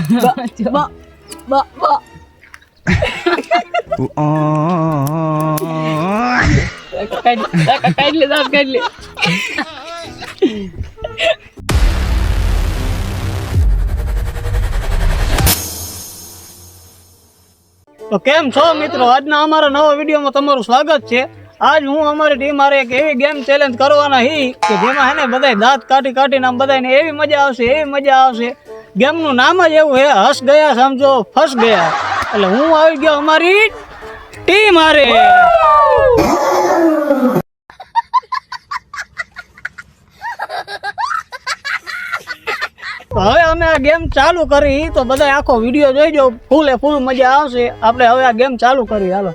તો કેમ છો મિત્રો, આજના અમારા નવા વિડીયોમાં તમારું સ્વાગત છે। આજ હું અમારી ટીમ મારે એક એવી ગેમ ચેલેન્જ કરવાના હી કે જેમાં હે ને બધાય દાંત કાઢી કાઢીને આમ બધાને એવી મજા આવશે। ગેમનું નામ જ એવું હે, હસ ગયા સમજો ફસ ગયા। એટલે હું આવી ગયો અમારી ટીમ હારે। હવે અમે આ ગેમ ચાલુ કરી તો બધા આખો વિડીયો જોઈજો, ફૂલે ફૂલ મજા આવશે। આપણે હવે આ ગેમ ચાલુ કરી, હાલો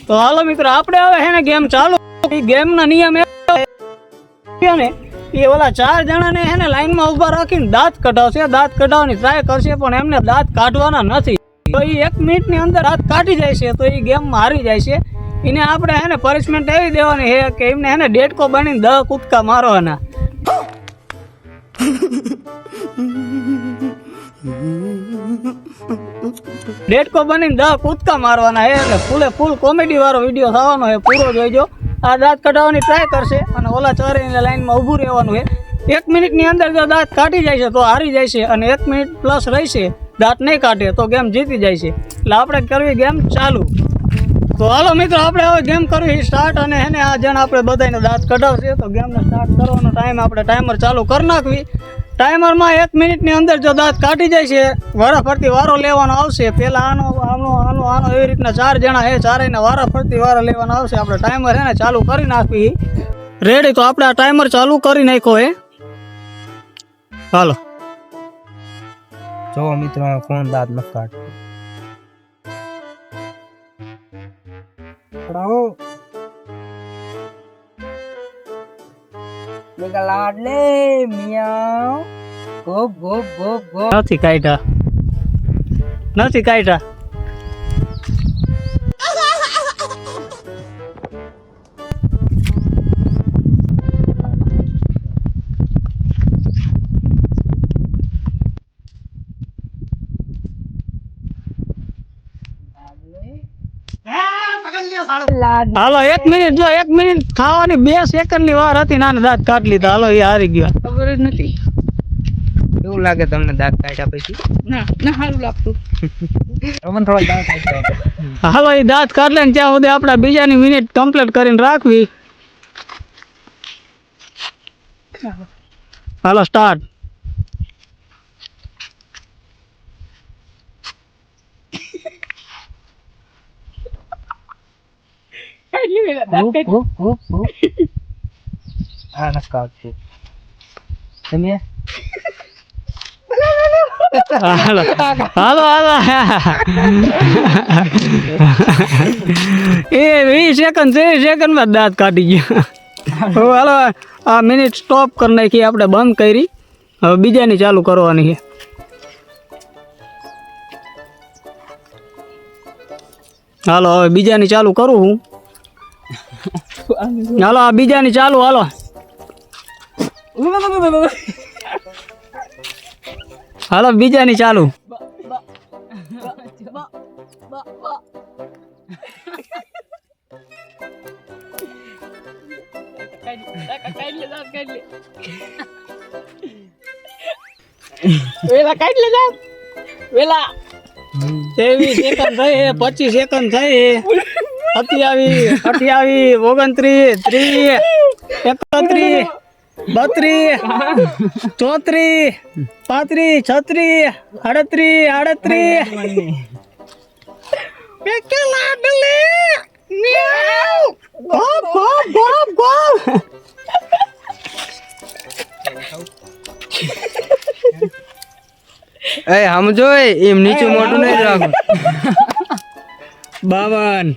તો હાલો મિત્રો, આપણે હવે હે ને ગેમ ચાલુ। ગેમના નિયમ એ ઓલા 4 જણાને હે ને લાઈનમાં ઊભા રાખીને દાંત કઢાવશે, દાંત કઢાવવાની ટ્રાય કરશે, પણ એમને દાંત કાઢવાના નથી। તો એ 1 મિનિટની અંદર દાંત કાઢી જાય છે તો એ ગેમમાં હારી જાય છે। એને આપણે હે ને પનિશમેન્ટ એવી દેવાની છે કે એમને હે ને ડેડકો બનીને 10 કૂદકા મારવાના। ડેડકો બનીને 10 કૂદકા મારવાના છે, એટલે ફૂલે ફૂલ કોમેડી વાળો વિડીયો થવાનો છે, પૂરો જોઈજો। આ દાંત કઢાવવાની ટ્રાય કરશે અને ઓલા 4 લાઈનમાં ઊભું રહેવાનું છે। 1 મિનિટની અંદર જો દાંત કાઢી જાય છે તો હારી જાય છે, અને 1 મિનિટ પ્લસ રહેશે દાંત નહીં કાઢે તો ગેમ જીતી જાય છે। એટલે આપણે કરવી ગેમ ચાલુ। તો હાલો મિત્રો, આપણે હવે ગેમ કરવી સ્ટાર્ટ, અને હે ને આ જણ આપણે બધાને દાંત કઢાવશે તો ગેમને સ્ટાર્ટ કરવાનો ટાઈમ આપણે ટાઈમર ચાલુ કરી નાખવી। ટાઈમરમાં 1 મિનિટની અંદર જો દાંત કાઢી જાય છે, વારા ફરતી વારો લેવાનો આવશે। પહેલા આનો એવી રીતના 4 જણા છે, ચારેયના વારા ફરતી વારો લેવાનો આવશે। આપણે ટાઈમર હે ને ચાલુ કરી નાખવી રેડી। તો આપણે આ ટાઈમર ચાલુ કરી નાખ્યો હે, હાલો જો મિત્રો ફોન દાંત ન કાઢ પડાવો મેગા લાડલે મિયાઓ ગોપ ગોપ ગોપ ગોપ। નથી કાઢ્યા હાલો 1 મિનિટ, જો 1 મિનિટ ખાવાની 2 સેકન્ડની વાર હતી, નાના દાંત કાઢી લીધા। હાલો એ હારી ગયો, ખબર જ નથી। એવું લાગે તમને દાંત કાઢ્યા પછી? ના સારું લાગતું। રમન થોડા દાંત કાઢ્યા। હાલો એ દાંત કાઢ લે ને ત્યાં સુધી આપણે બીજાની મિનિટ કમ્પ્લીટ કરીને રાખવી। હાલો સ્ટાર્ટ। તમે હાલો એ 20 સેકન્ડમાં દાંત કાઢી ગયા। હાલો આ મિનિટ સ્ટોપ કરી નાખી, આપણે બંધ કરી, હવે બીજાની ચાલુ કરવાની છે। હાલો હવે બીજાની ચાલુ કરું હું। હાલો આ બીજાની ચાલુ, હાલો હાલો બીજાની ચાલુ। વેલા કાઢ લે દાંત, વેલા 23 સેકન્ડ થઈ, 25 સેકન્ડ થઈ, 28 29 30 31 32 34 35 36 38 એ સમજો એમ નીચું મોટું નહીં રાખો। 52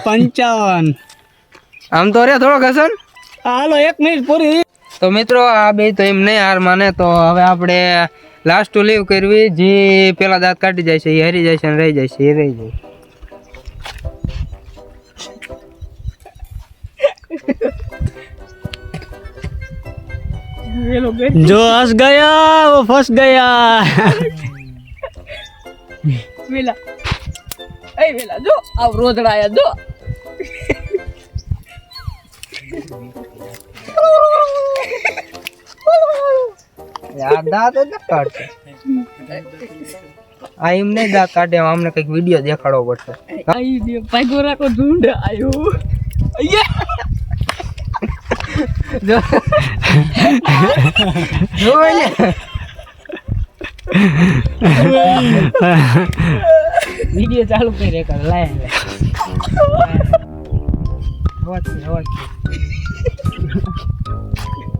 55 આમ તો રે થોડો ઘસન। હાલો 1 મિનિટ પૂરી। તો મિત્રો આ બે તો એમ નહીં હાર માને, તો હવે આપણે લાસ્ટ ટુ લીવ કરવી। જે પેલા દાંત કાઢી જાય છે એ હારી જાય છે, અને રહી જાય છે એ રહી જાય। जो हंस गया वो फंस गया વેલા એ વેલા જો આવ રોજડા આયા જો યાર દાંત જ કાઢશે આ એમ નહીં દાંત કાઢે અમને કઈક વિડીયો દેખાડવો પડશે આઈ દે પાગો રાખો ઢૂંઢ આયો જો જો એટલે વિડિયો ચાલુ કરી કર લાય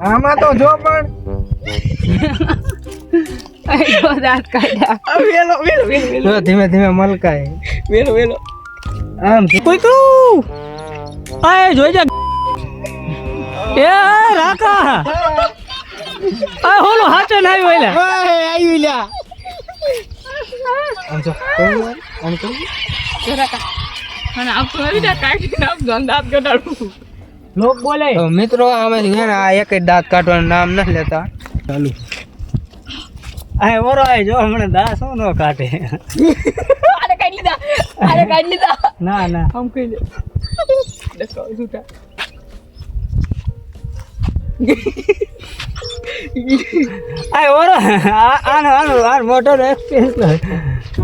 આમાં તો જો પણ આયો દાંત કાઢ્યા वेलो वेलो वेलो જો ધીમે ધીમે મલકાય वेलो वेलो આમ कोई करू आए જોઈ જા એ રાકા આ હોલો હાચે ના આવ્યો એલા આવી લ્યા આમ જો આમ તો જરાકા અને આપ તો આવી જા કાઢી નાખ દાંત કાઢાડું લોક બોલે તો મિત્રો આમાંથી છે ને આ એક જ દાંત કાઢવાનું નામ નથી લેતા ચાલુ આ ઓરો આય જો હમણે દા શું નો કાઢે આને કાઢી લીધા ના ના આમ કહી દે દેખો જૂઠા આ ઓરો આનો આનો આ મોટો એક્સપીરિયન્સ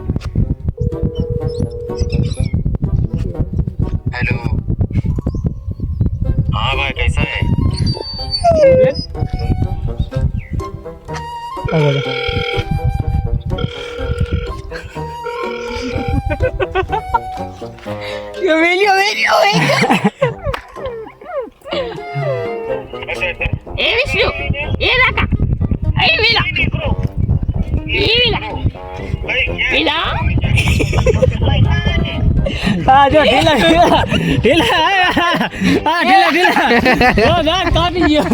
हेलो हाँ भाई कैसा है ये वीडियो ए विष्णु ये राका ए वेला ये वेला આ જો ઢીલા ઢીલા આ ઢીલા ઢીલા ઓ દાંત કાપી ગયો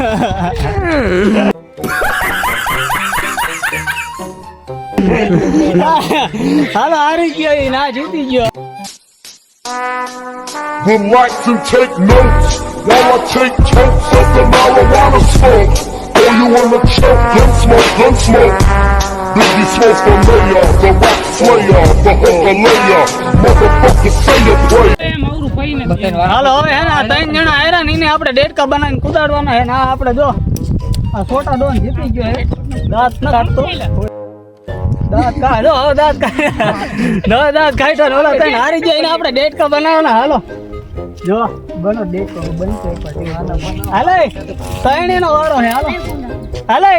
હાલો હારી ગયો ઈ ના જીતી ગયો Would like to take notes while I take totes of the marijuana smoke. Oh, you wanna choke? Gun smoke. Biggie smoke the mayor, the rap slayer, the hooker layer. Motherfucker say a prayer. એ મારું ભાઈને હાલો હવે હે ને આ ત્રણ જણા આયરા ને એને આપણે ડેટકા બનાવીને કુદાડવાના હે ને આ આપણે જો આ છોટા ડોન જીતી ગયો હે દાંત ન કાઢતો દાંત કાઢો હવે દાંત કાઢ્યા દાંત કાઢ્યા ને ઓલા ત્રણ હારી ગયા એને આપણે ડેટકા બનાવવાના હાલો જો બનો ડેટકો બનશે પછી હાલે ત્રણ એનો વારો હે હાલો હાલે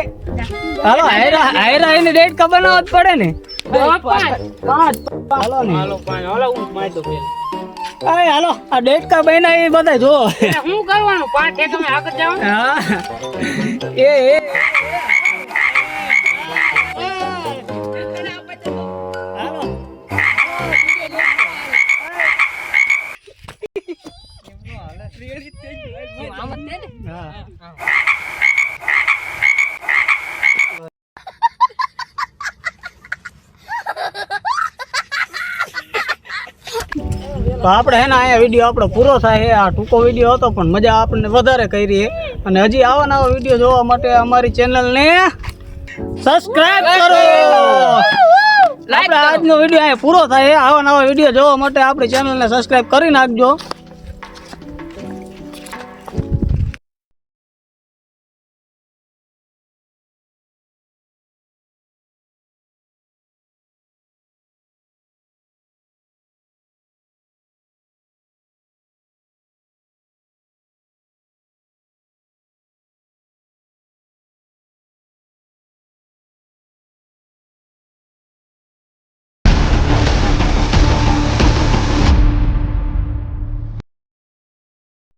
હાલો આયરા એને ડેટકા બનાવવા જ પડે ને પાંચ હાલો ને અરે હાલો આ ડેટકા બન્યા એ બધા જો હું કરવાનું પાંચ એ તમે આગળ જાઓ હા એ હાલો હા તો આપણે હે ને અહીંયા વિડીયો આપણો પૂરો થાય છે આ ટૂંકો વિડીયો હતો પણ મજા આપણને વધારે કરી છે અને હજી આવા નવા વિડીયો જોવા માટે અમારી ચેનલને સબસ્ક્રાઇબ કરો આપણે આજનો વિડીયો અહીંયા પૂરો થાય છે આવા નવા વિડીયો જોવા માટે આપણી ચેનલને સબસ્ક્રાઇબ કરી નાખજો